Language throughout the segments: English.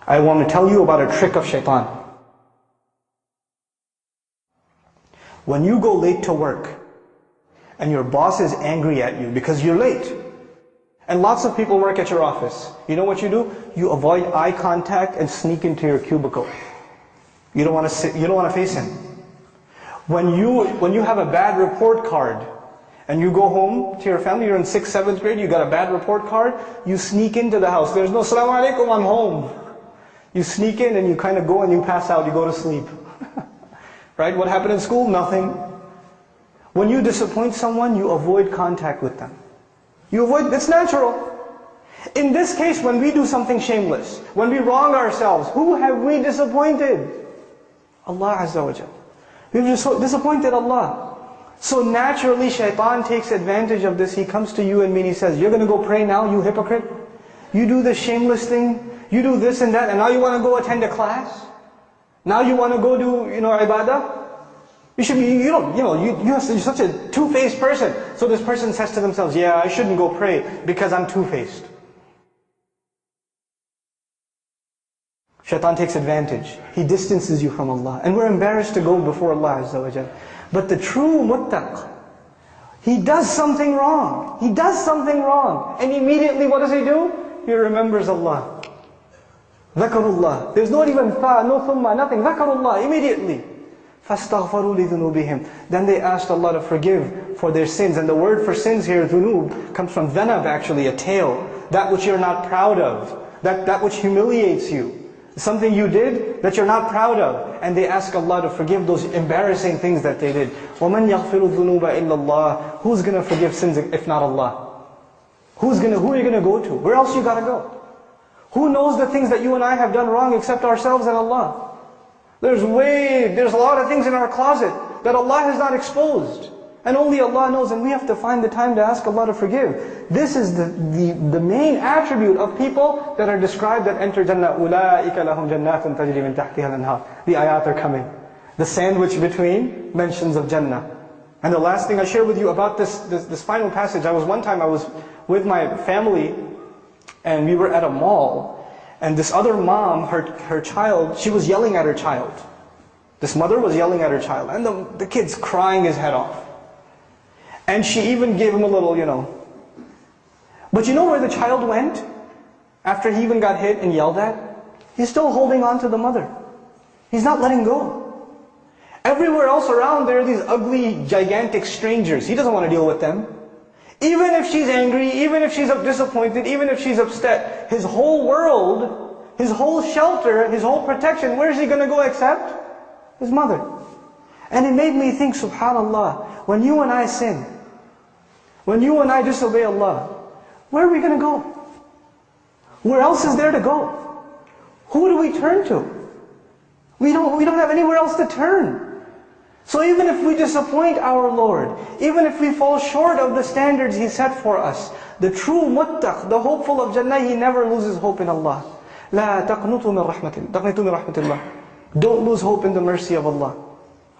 I want to tell you about a trick of Shaitán. When you go late to work, and your boss is angry at you because you're late, and lots of people work at your office, you know what you do? You avoid eye contact and sneak into your cubicle. You don't want to sit, you don't want to face him. When you have a bad report card, and you go home to your family, you're in 6th, 7th grade, you got a bad report card, you sneak into the house. There's no Assalamu alaikum, I'm home. You sneak in and you kind of go and you pass out, you go to sleep. Right? What happened in school? Nothing. When you disappoint someone, you avoid contact with them. You avoid, it's natural. In this case, when we do something shameless, when we wrong ourselves, who have we disappointed? Allah Azza wa Jal. We've disappointed Allah. So naturally, Shaitán takes advantage of this. He comes to you and me and he says, you're going to go pray now, you hypocrite? You do this shameless thing, you do this and that, and now you want to go attend a class? Now you want to go do, ibadah? You should be, you're such a two-faced person. So this person says to themselves, yeah, I shouldn't go pray because I'm two-faced. Shaitan takes advantage. He distances you from Allah. And we're embarrassed to go before Allah Azza wa Jal. But the true muttaq, he does something wrong. He does something wrong. And immediately what does he do? He remembers Allah. Dhakarullah. There's not even fa, no thumma, nothing. Dhakarullah, immediately. فَاسْتَغْفَرُوا لِذُنُوبِهِمْ. Then they asked Allah to forgive for their sins. And the word for sins here, dhunub, comes from dhanab actually, a tail. That which you're not proud of. That which humiliates you. Something you did that you're not proud of. And they ask Allah to forgive those embarrassing things that they did. وَمَنْ يَغْفِرُ الذُّنُوبَ إِلَّا اللَّهِ. Who's going to forgive sins if not Allah? Who are you going to go to? Where else you got to go? Who knows the things that you and I have done wrong except ourselves and Allah? There's a lot of things in our closet that Allah has not exposed. And only Allah knows, and we have to find the time to ask Allah to forgive. This is the main attribute of people that are described that enter Jannah. أُولَٰئِكَ لَهُمْ جَنَّاتٌ تَجْرِي مِنْ تَحْتِهَا الْأَنْهَارُ. The ayat are coming. The sandwich between mentions of Jannah. And the last thing I share with you about this final passage, one time I was with my family, and we were at a mall, and this other mom, her child, she was yelling at her child. This mother was yelling at her child, and the kid's crying his head off. And she even gave him a little, But you know where the child went? After he even got hit and yelled at? He's still holding on to the mother. He's not letting go. Everywhere else around there are these ugly, gigantic strangers. He doesn't want to deal with them. Even if she's angry, even if she's disappointed, even if she's upset, his whole world, his whole shelter, his whole protection, where is he going to go except? His mother. And it made me think, subhanallah, when you and I sin, when you and I disobey Allah, where are we going to go? Where else is there to go? Who do we turn to? We don't have anywhere else to turn. So even if we disappoint our Lord, even if we fall short of the standards He set for us, the true muttaq, the hopeful of Jannah, he never loses hope in Allah. لا تقنطوا من رحمة الله. Don't lose hope in the mercy of Allah.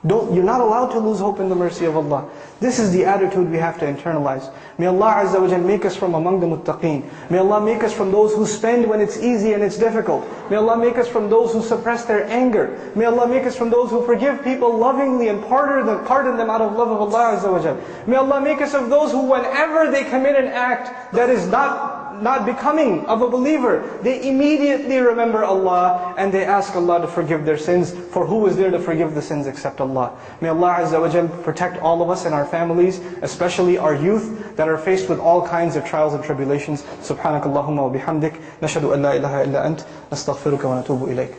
You're not allowed to lose hope in the mercy of Allah. This is the attitude we have to internalize. May Allah Azza wa Jal make us from among the muttaqeen. May Allah make us from those who spend when it's easy and it's difficult. May Allah make us from those who suppress their anger. May Allah make us from those who forgive people lovingly and pardon them out of love of Allah Azza wa Jal. May Allah make us of those who whenever they commit an act that is not becoming of a believer, they immediately remember Allah and they ask Allah to forgive their sins. For who is there to forgive the sins except Allah? May Allah Azza wa Jal protect all of us and our families, especially our youth that are faced with all kinds of trials and tribulations. Subhanakallahumma wa bihamdik, nashhadu an la ilaha illa ant, nastaghfiruka wa natubu ilayk.